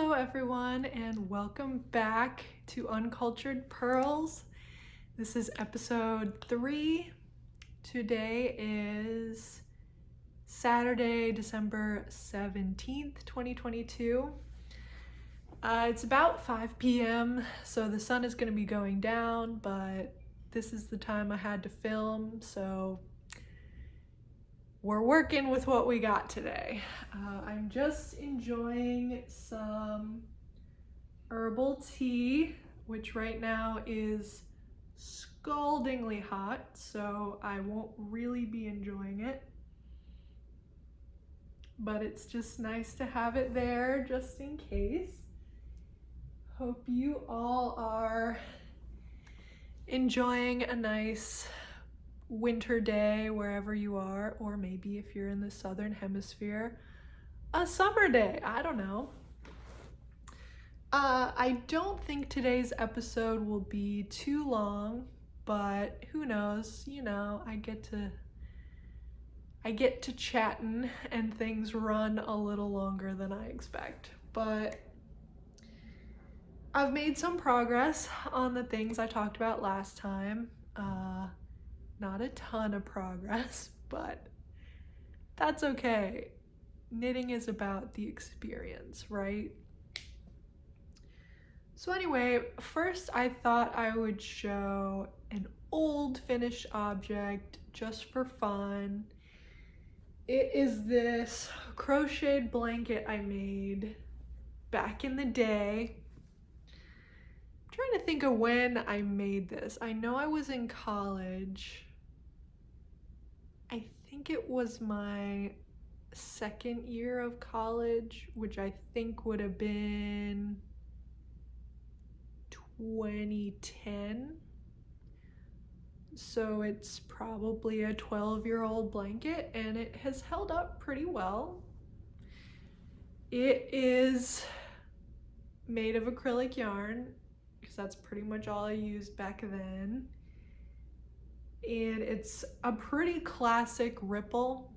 Hello everyone and welcome back to Uncultured Purls. This is episode 3. Today is Saturday, December 17th, 2022. It's about 5 p.m. so the sun is going to be going down, but this is the time I had to film, so we're working with what we got today. I'm just enjoying some herbal tea, which right now is scaldingly hot, so I won't really be enjoying it. But it's just nice to have it there just in case. Hope you all are enjoying a nice winter day wherever you are, or maybe if you're in the southern hemisphere, a summer day. I don't know. I don't think today's episode will be too long, but who knows? You know, I get to chatting and things run a little longer than I expect. But I've made some progress on the things I talked about last time. Not a ton of progress, but that's okay. Knitting is about the experience, right? So anyway, first I thought I would show an old finished object just for fun. It is this crocheted blanket I made back in the day. I'm trying to think of when I made this. I know I was in college. I think it was my second year of college, which I think would have been 2010. So it's probably a 12-year-old blanket and it has held up pretty well. It is made of acrylic yarn because that's pretty much all I used back then. And it's a pretty classic ripple.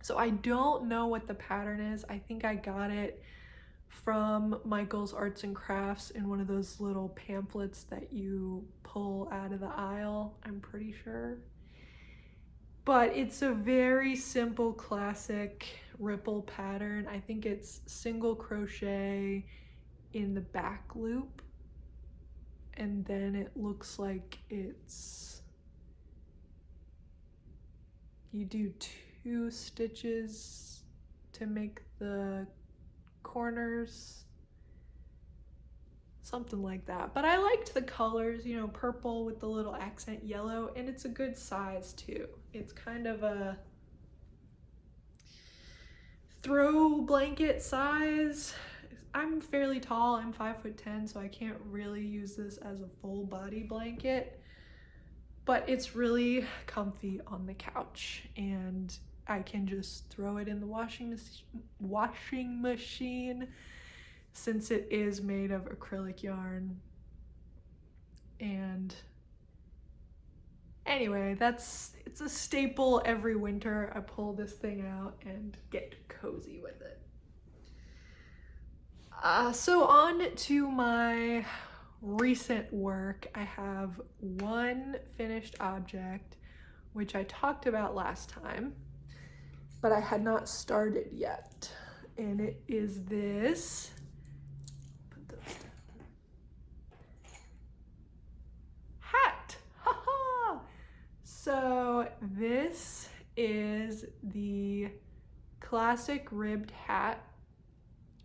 So I don't know what the pattern is. I think I got it from Michael's Arts and Crafts in one of those little pamphlets that you pull out of the aisle, I'm pretty sure. But it's a very simple classic ripple pattern. I think it's single crochet in the back loop, and then it looks like you do 2 stitches to make the corners, something like that. But I liked the colors, you know, purple with the little accent yellow, and it's a good size too. It's kind of a throw blanket size. I'm fairly tall, I'm 5'10", so I can't really use this as a full body blanket, but it's really comfy on the couch, and I can just throw it in the washing machine since it is made of acrylic yarn. And anyway, it's a staple every winter. I pull this thing out and get cozy with it. So on to my recent work. I have one finished object, which I talked about last time, but I had not started yet. And it is this. Put those down. Hat. Haha! So this is the classic ribbed hat,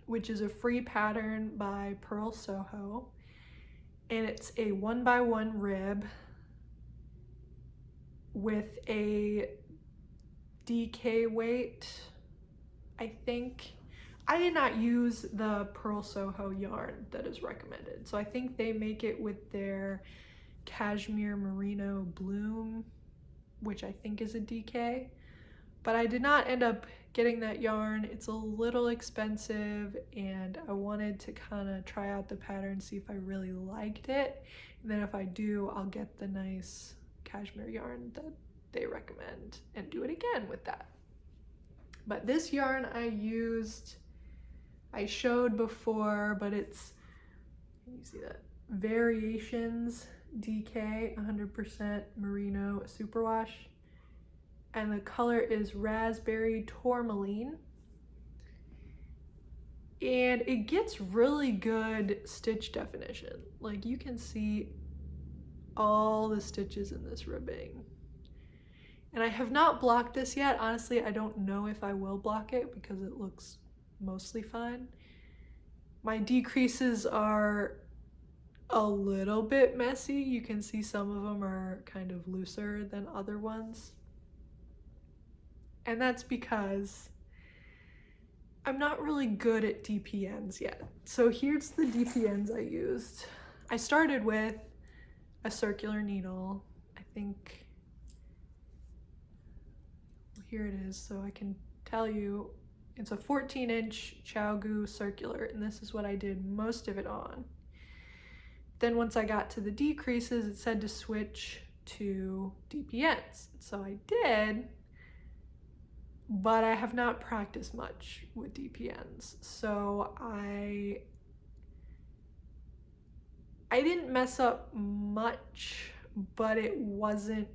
which is a free pattern by Purl Soho. And it's a 1x1 rib with a DK weight, I think. I did not use the Purl Soho yarn that is recommended. So I think they make it with their cashmere merino bloom, which I think is a DK. But I did not end up getting that yarn. It's a little expensive, and I wanted to kind of try out the pattern, see if I really liked it. And then if I do, I'll get the nice cashmere yarn that they recommend and do it again with that. But this yarn I I showed before, but it's, can you see that? Variations DK 100% Merino Superwash. And the color is Raspberry Tourmaline. And it gets really good stitch definition. Like you can see all the stitches in this ribbing. And I have not blocked this yet. Honestly, I don't know if I will block it because it looks mostly fine. My decreases are a little bit messy. You can see some of them are kind of looser than other ones. And that's because I'm not really good at DPNs yet. So here's the DPNs I used. I started with a circular needle. I think, here it is, so I can tell you it's a 14-inch ChiaoGoo circular, and this is what I did most of it on. Then once I got to the decreases, it said to switch to DPNs. So I did, but I have not practiced much with DPNs. So I didn't mess up much, but it wasn't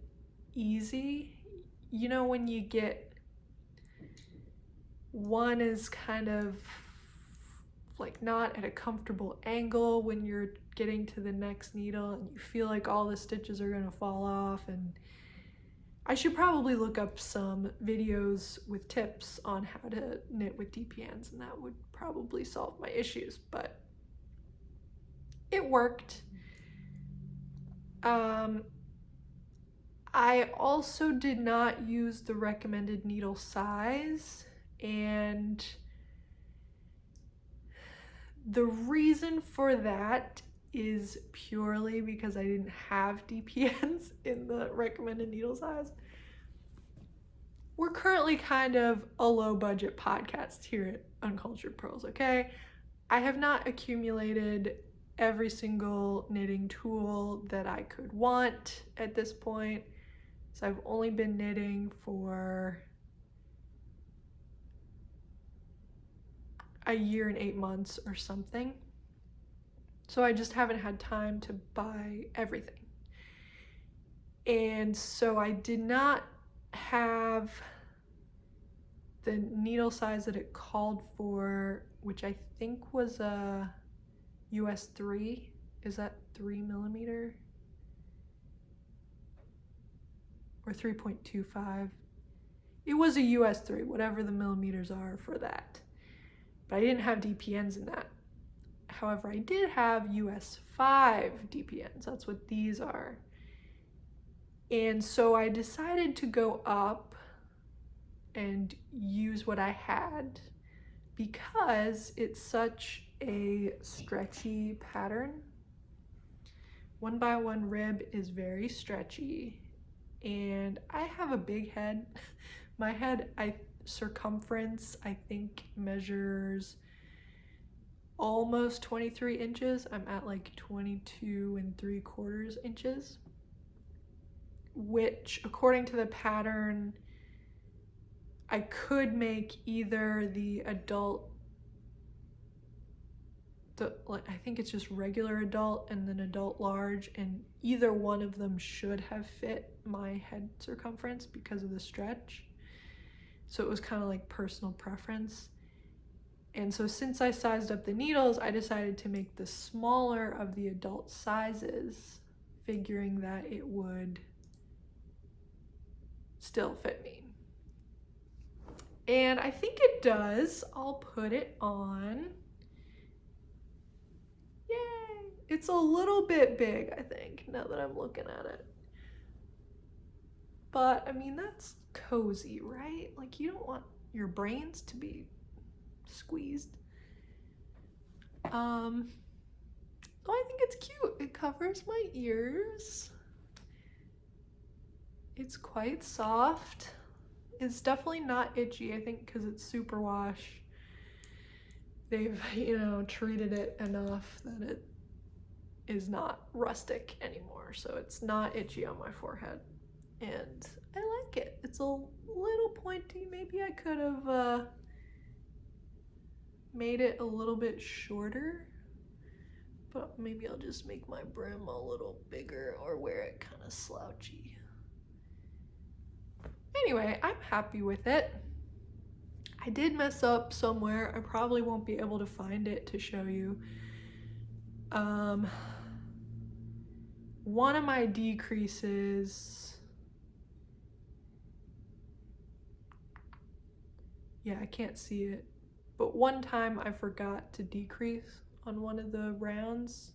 easy. You know, when you get, one is kind of like not at a comfortable angle when you're getting to the next needle and you feel like all the stitches are gonna fall off. And I should probably look up some videos with tips on how to knit with DPNs, and that would probably solve my issues, but it worked. I also did not use the recommended needle size, and the reason for that is purely because I didn't have DPNs in the recommended needle size. We're currently kind of a low budget podcast here at Uncultured Purls, okay? I have not accumulated every single knitting tool that I could want at this point. So I've only been knitting for a year and 8 months or something. So I just haven't had time to buy everything. And so I did not have the needle size that it called for, which I think was a US 3. Is that 3mm? Or 3.25. It was a US 3, whatever the millimeters are for that. But I didn't have DPNs in that. However, I did have US 5 DPNs. That's what these are. And so I decided to go up and use what I had because it's such a stretchy pattern. 1x1 rib is very stretchy. And I have a big head. My head circumference, I think, measures almost 23 inches. I'm at like 22 3/4 inches, which according to the pattern, I could make either the adult, I think it's just regular adult and then adult large, and either one of them should have fit my head circumference because of the stretch. So it was kind of like personal preference. And so since I sized up the needles, I decided to make the smaller of the adult sizes, figuring that it would still fit me. And I think it does. I'll put it on. Yay! It's a little bit big, I think, now that I'm looking at it. But, I mean, that's cozy, right? Like, you don't want your brains to be squeezed. Oh, I think it's cute. It covers my ears. It's quite soft. It's definitely not itchy, I think, because it's superwash. They've, treated it enough that it is not rustic anymore, so it's not itchy on my forehead. And I like it. It's a little pointy. Maybe I could have made it a little bit shorter, but maybe I'll just make my brim a little bigger or wear it kind of slouchy. Anyway, I'm happy with it. I did mess up somewhere. I probably won't be able to find it to show you. One of my decreases, yeah, I can't see it, but one time I forgot to decrease on one of the rounds.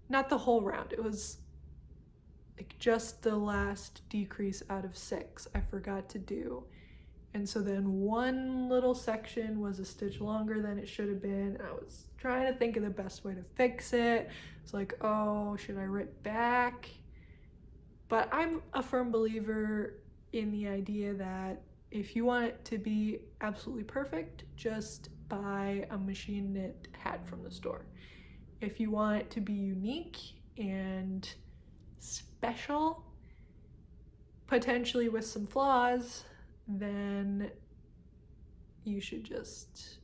Not the whole round, it was like just the last decrease out of 6 I forgot to do. And so then one little section was a stitch longer than it should have been. And I was trying to think of the best way to fix it. It's like, oh, should I rip back? But I'm a firm believer in the idea that if you want it to be absolutely perfect, just buy a machine knit hat from the store. If you want it to be unique and special, potentially with some flaws, then you should just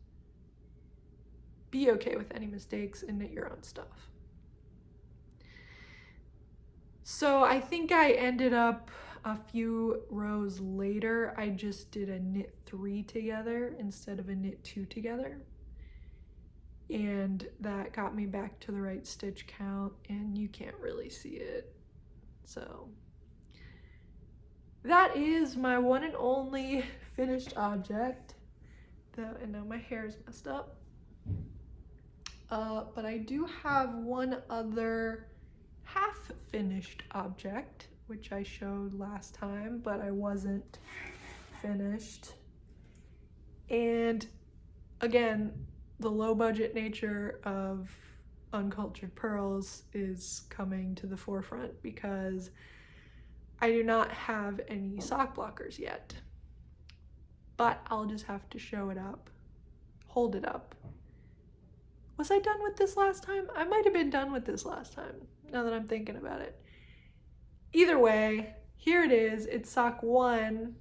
be okay with any mistakes and knit your own stuff. So I think I ended up a few rows later, I just did a knit 3 together instead of a knit 2 together. And that got me back to the right stitch count, and you can't really see it. So that is my one and only finished object. And now my hair is messed up. But I do have one other half finished object, which I showed last time, but I wasn't finished. And again, the low budget nature of Uncultured Purls is coming to the forefront because I do not have any sock blockers yet, but I'll just have to show it up, hold it up. Was I done with this last time? I might have been done with this last time, now that I'm thinking about it. Either way, here it is. It's sock 1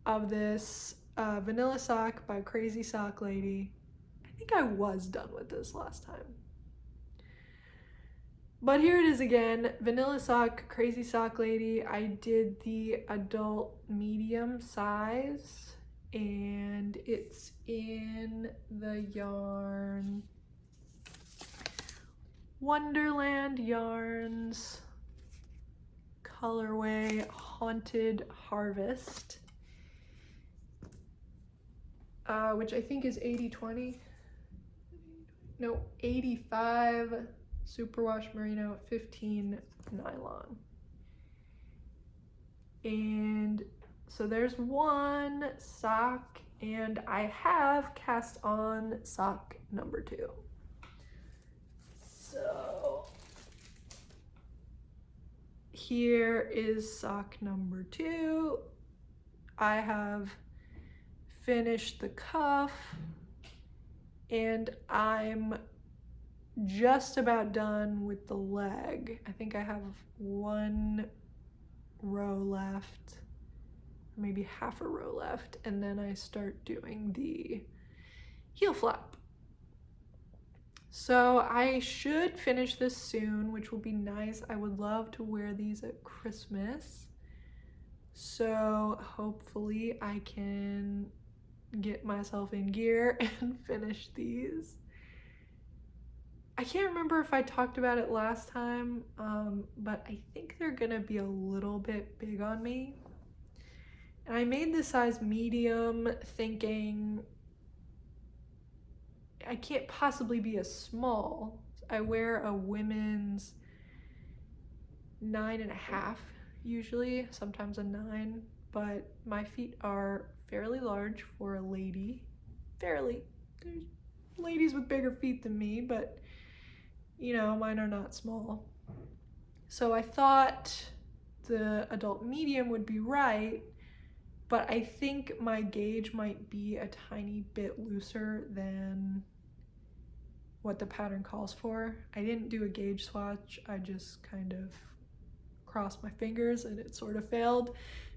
of this vanilla sock by Crazy Sock Lady. I think I was done with this last time. But here it is again, vanilla sock, Crazy Sock Lady. I did the adult medium size, and it's in the yarn Wonderland Yarns colorway Haunted Harvest, which I think is 80/20. No, 85 superwash merino, 15 nylon. And so there's one sock, and I have cast on sock number 2. So here is sock number 2. I have finished the cuff, and I'm just about done with the leg. I think I have 1 row left, maybe half a row left, and then I start doing the heel flap. So I should finish this soon, which will be nice. I would love to wear these at Christmas. So hopefully I can get myself in gear and finish these. I can't remember if I talked about it last time, but I think they're gonna be a little bit big on me. And I made the size medium thinking I can't possibly be a small. I wear a women's 9.5 usually, sometimes a 9, but my feet are fairly large for a lady. There's ladies with bigger feet than me, but you know, mine are not small. So I thought the adult medium would be right, but I think my gauge might be a tiny bit looser than what the pattern calls for. I didn't do a gauge swatch, I just kind of crossed my fingers, and it sort of failed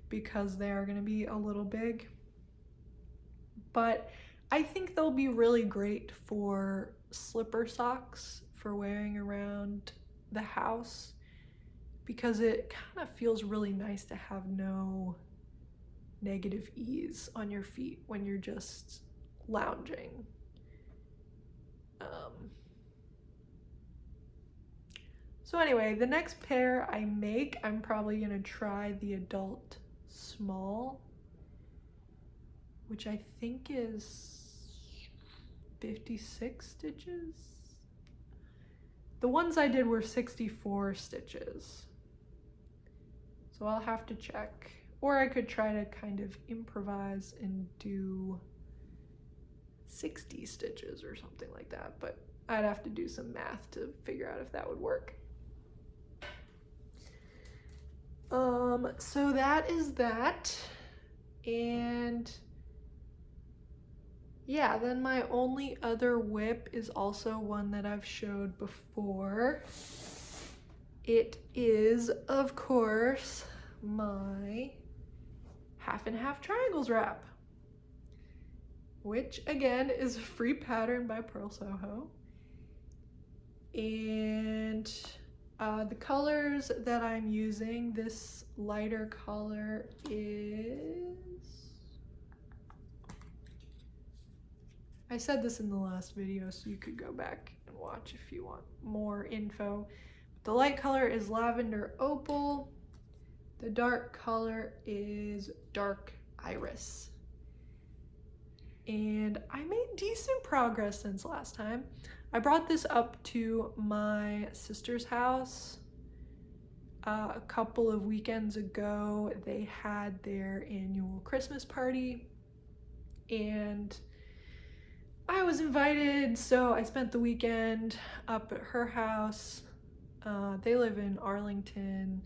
because they are going to be a little big. but I think they'll be really great for slipper socks for wearing around the house, because it kind of feels really nice to have no negative ease on your feet when you're just lounging. So anyway, the next pair I make, I'm probably gonna try the adult small, which I think is 56 stitches. The ones I did were 64 stitches. So I'll have to check. Or I could try to kind of improvise and do 60 stitches or something like that, but I'd have to do some math to figure out if that would work. So that is that. And yeah, then my only other whip is also one that I've showed before. It is, of course, my half and half triangles wrap, which again is a free pattern by Purl Soho. And the colors that I'm using, this lighter color is, I said this in the last video, so you could go back and watch if you want more info. The light color is lavender opal. The dark color is dark iris. And I made decent progress since last time. I brought this up to my sister's house a couple of weekends ago. They had their annual Christmas party and I was invited, so I spent the weekend up at her house. They live in Arlington.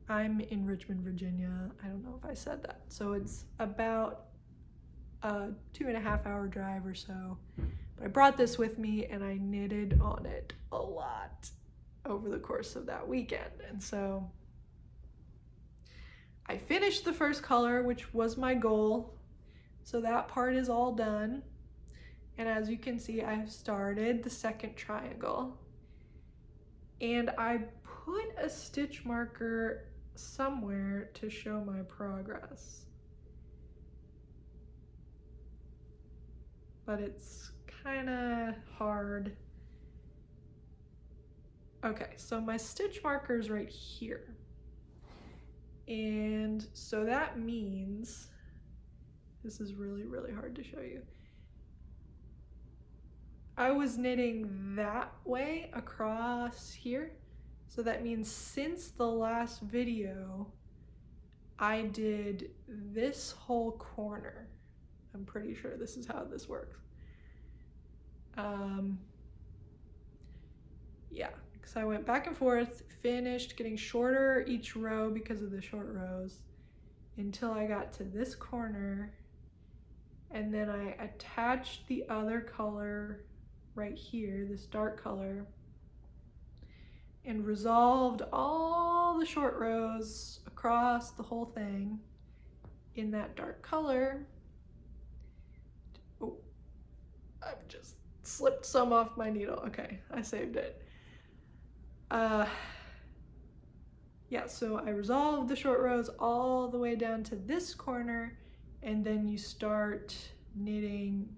I'm in Richmond, Virginia. I don't know if I said that. So it's about a 2.5 hour drive or so. But I brought this with me and I knitted on it a lot over the course of that weekend. And so I finished the first color, which was my goal. So that part is all done. And as you can see, I've started the second triangle. And I put a stitch marker somewhere to show my progress. But it's kind of hard. Okay, so my stitch marker is right here. And so that means, this is really, really hard to show you. I was knitting that way across here. So that means since the last video, I did this whole corner. I'm pretty sure this is how this works. Yeah, because I went back and forth, finished getting shorter each row because of the short rows until I got to this corner. And then I attached the other color right here, this dark color, and resolved all the short rows across the whole thing in that dark color. Oh, I've just slipped some off my needle. Okay, I saved it. Yeah, so I resolved the short rows all the way down to this corner, and then you start knitting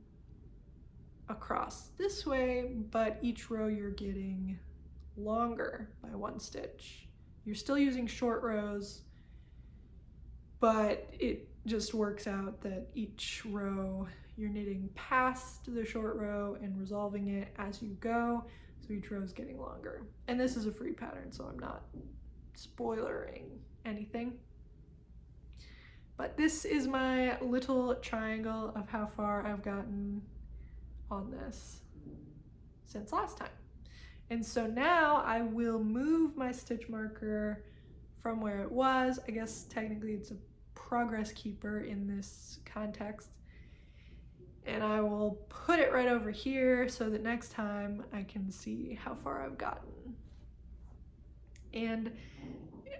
across this way, but each row you're getting longer by 1 stitch. You're still using short rows, but it just works out that each row you're knitting past the short row and resolving it as you go, so each row is getting longer. And this is a free pattern, so I'm not spoilering anything. But this is my little triangle of how far I've gotten on this since last time. And so now I will move my stitch marker from where it was. I guess technically it's a progress keeper in this context. And I will put it right over here so that next time I can see how far I've gotten. And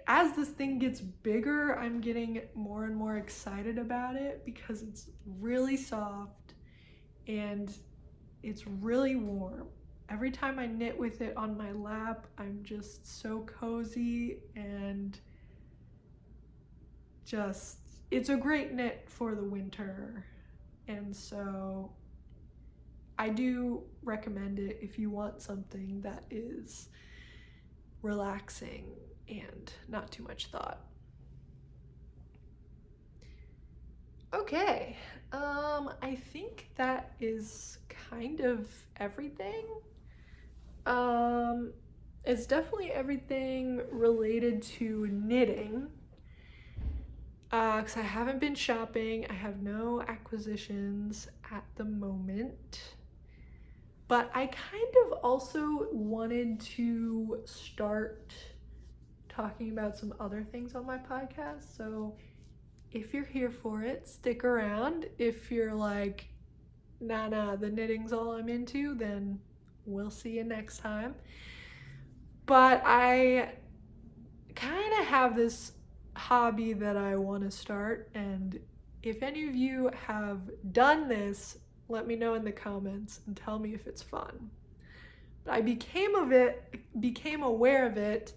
as this thing gets bigger, I'm getting more and more excited about it because it's really soft. and it's really warm. Every time I knit with it on my lap, I'm just so cozy, and just, it's a great knit for the winter. And so I do recommend it if you want something that is relaxing and not too much thought. Okay, I think that is kind of everything. It's definitely everything related to knitting. Because I haven't been shopping, I have no acquisitions at the moment. But I kind of also wanted to start talking about some other things on my podcast. So if you're here for it, stick around. If you're like, nah, the knitting's all I'm into, then we'll see you next time. But I kind of have this hobby that I want to start, and if any of you have done this, let me know in the comments and tell me if it's fun. But I became aware of it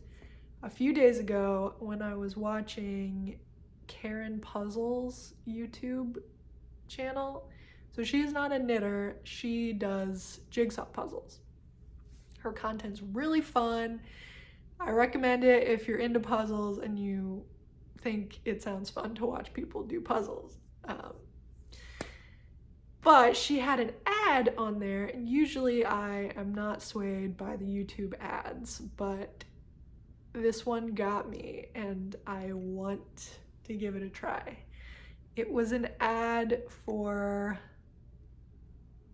a few days ago when I was watching Karen Puzzle's YouTube channel. So she's not a knitter, she does jigsaw puzzles. Her content's really fun. I recommend it if you're into puzzles and you think it sounds fun to watch people do puzzles. But she had an ad on there, and usually I am not swayed by the YouTube ads, but this one got me and I want to give it a try. It was an ad for,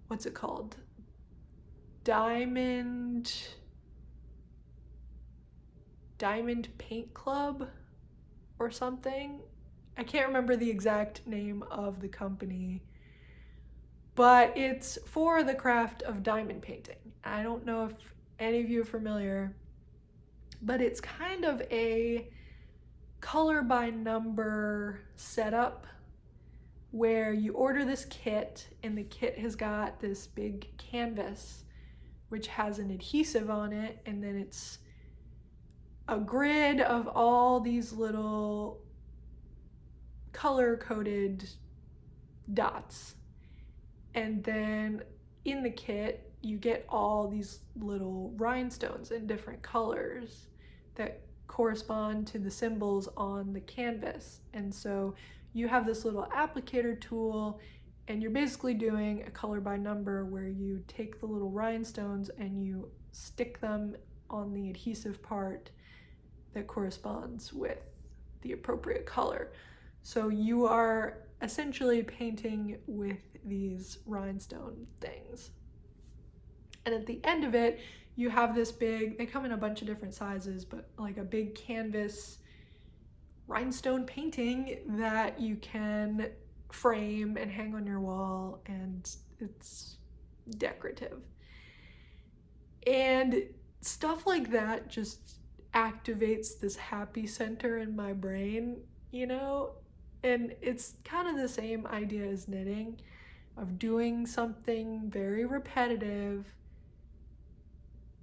what's it called? Diamond Paint Club or something. I can't remember the exact name of the company, but it's for the craft of diamond painting. I don't know if any of you are familiar, but it's kind of a color by number setup where you order this kit, and the kit has got this big canvas which has an adhesive on it, and then it's a grid of all these little color-coded dots. And then in the kit, you get all these little rhinestones in different colors that correspond to the symbols on the canvas. And so you have this little applicator tool, and you're basically doing a color by number where you take the little rhinestones and you stick them on the adhesive part that corresponds with the appropriate color. So you are essentially painting with these rhinestone things. And at the end of it, you have this big, they come in a bunch of different sizes, but like a big canvas rhinestone painting that you can frame and hang on your wall, and it's decorative. And stuff like that just activates this happy center in my brain, you know? And it's kind of the same idea as knitting, of doing something very repetitive,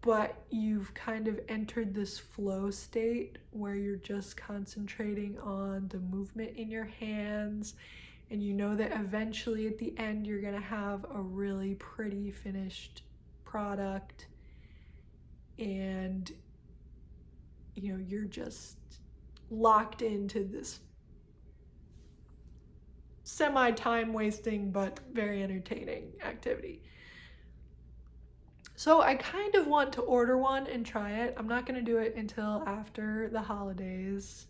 but you've kind of entered this flow state where you're just concentrating on the movement in your hands, and you know that eventually at the end you're gonna have a really pretty finished product, and you know, you're just locked into this semi-time wasting but very entertaining activity. So I kind of want to order one and try it. I'm not gonna do it until after the holidays,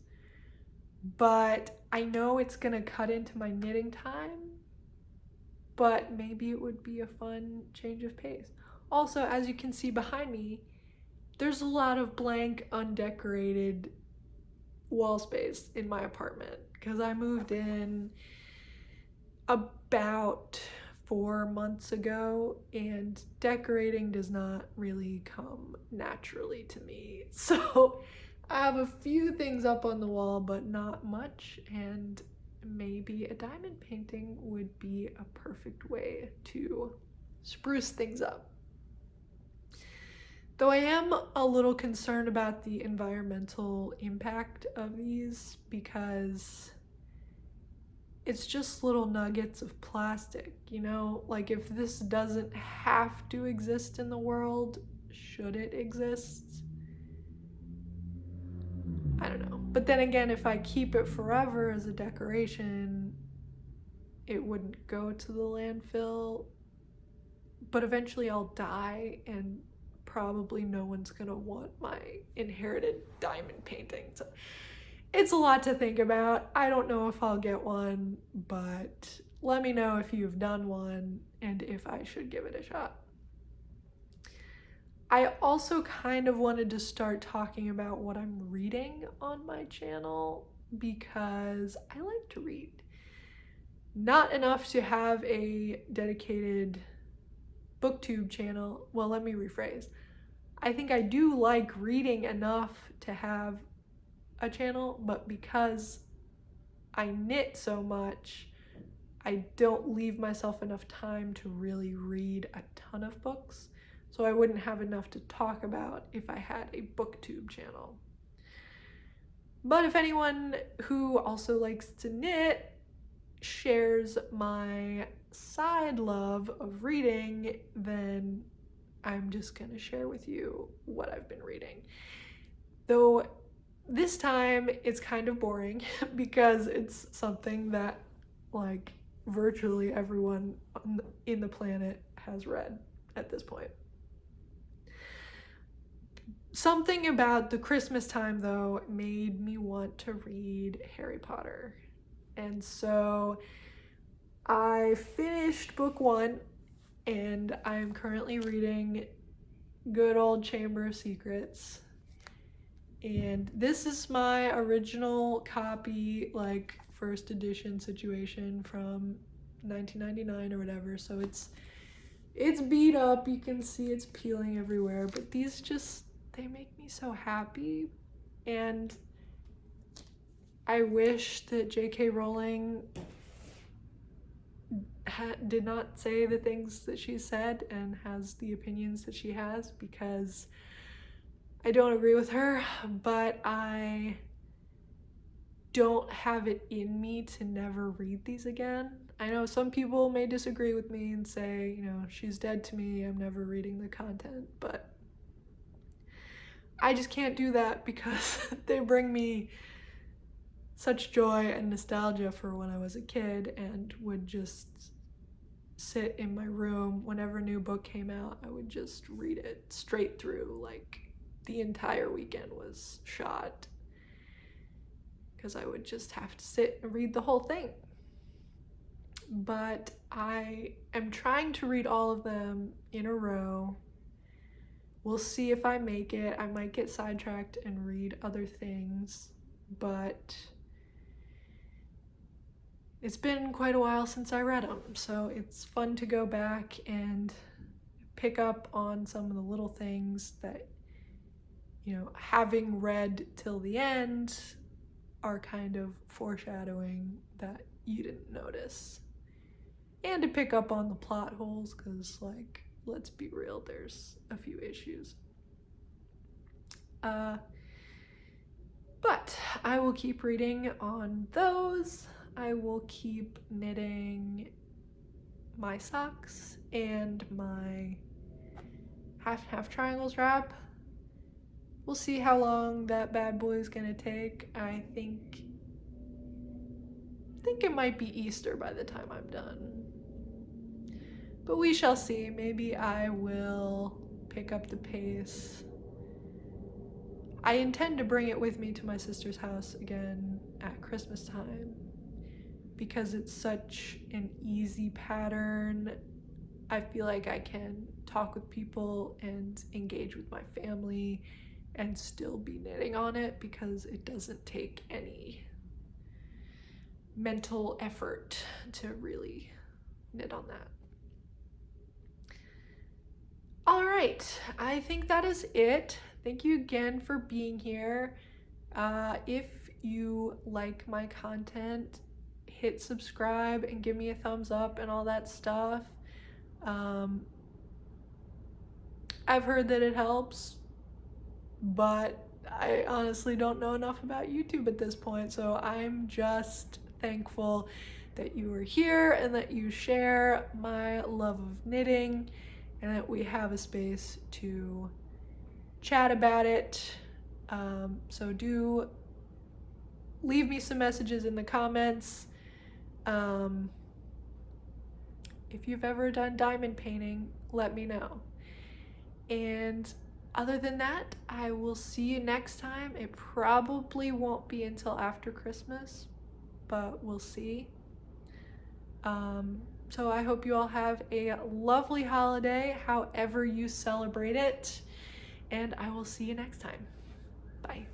but I know it's gonna cut into my knitting time, but maybe it would be a fun change of pace. Also, as you can see behind me, there's a lot of blank, undecorated wall space in my apartment because I moved in about 4 months ago, and decorating does not really come naturally to me. So I have a few things up on the wall, but not much, and maybe a diamond painting would be a perfect way to spruce things up. Though I am a little concerned about the environmental impact of these, because it's just little nuggets of plastic, you know? Like, if this doesn't have to exist in the world, should it exist? I don't know. But then again, if I keep it forever as a decoration, it wouldn't go to the landfill. But eventually I'll die, and probably no one's gonna want my inherited diamond painting. So it's a lot to think about. I don't know if I'll get one, but let me know if you've done one and if I should give it a shot. I also kind of wanted to start talking about what I'm reading on my channel, because I like to read. Not enough to have a dedicated booktube channel. Well, let me rephrase. I think I do like reading enough to have a channel, but because I knit so much, I don't leave myself enough time to really read a ton of books. So I wouldn't have enough to talk about if I had a booktube channel. But if anyone who also likes to knit shares my side love of reading, then I'm just gonna share with you what I've been reading. Though this time it's kind of boring because it's something that like virtually everyone in the planet has read at this point. Something about the Christmas time, though, made me want to read Harry Potter. And so I finished book 1, and I'm currently reading good old Chamber of Secrets. And this is my original copy, like first edition situation from 1999 or whatever. So it's beat up. You can see it's peeling everywhere, but these just, they make me so happy. And I wish that J.K. Rowling did not say the things that she said and has the opinions that she has, because I don't agree with her, but I don't have it in me to never read these again. I know some people may disagree with me and say, you know, she's dead to me, I'm never reading the content, but I just can't do that because they bring me such joy and nostalgia for when I was a kid and would just sit in my room whenever a new book came out. I would just read it straight through, like the entire weekend was shot, because I would just have to sit and read the whole thing. But I am trying to read all of them in a row. We'll see if I make it. I might get sidetracked and read other things, but it's been quite a while since I read them, so it's fun to go back and pick up on some of the little things that, you know, having read till the end are kind of foreshadowing that you didn't notice. And to pick up on the plot holes, because, like, let's be real, there's a few issues. But I will keep reading on those. I will keep knitting my socks and my half triangles wrap. We'll see how long that bad boy is gonna take. I think it might be Easter by the time I'm done. But we shall see. Maybe I will pick up the pace. I intend to bring it with me to my sister's house again at Christmas time, because it's such an easy pattern. I feel like I can talk with people and engage with my family and still be knitting on it, because it doesn't take any mental effort to really knit on that. All right, I think that is it. Thank you again for being here. If you like my content, hit subscribe and give me a thumbs up and all that stuff. I've heard that it helps, but I honestly don't know enough about YouTube at this point, so I'm just thankful that you are here and that you share my love of knitting and that we have a space to chat about it. So do leave me some messages in the comments. If you've ever done diamond painting, let me know. And other than that, I will see you next time. It probably won't be until after Christmas, but we'll see. So I hope you all have a lovely holiday, however you celebrate it, and I will see you next time. Bye.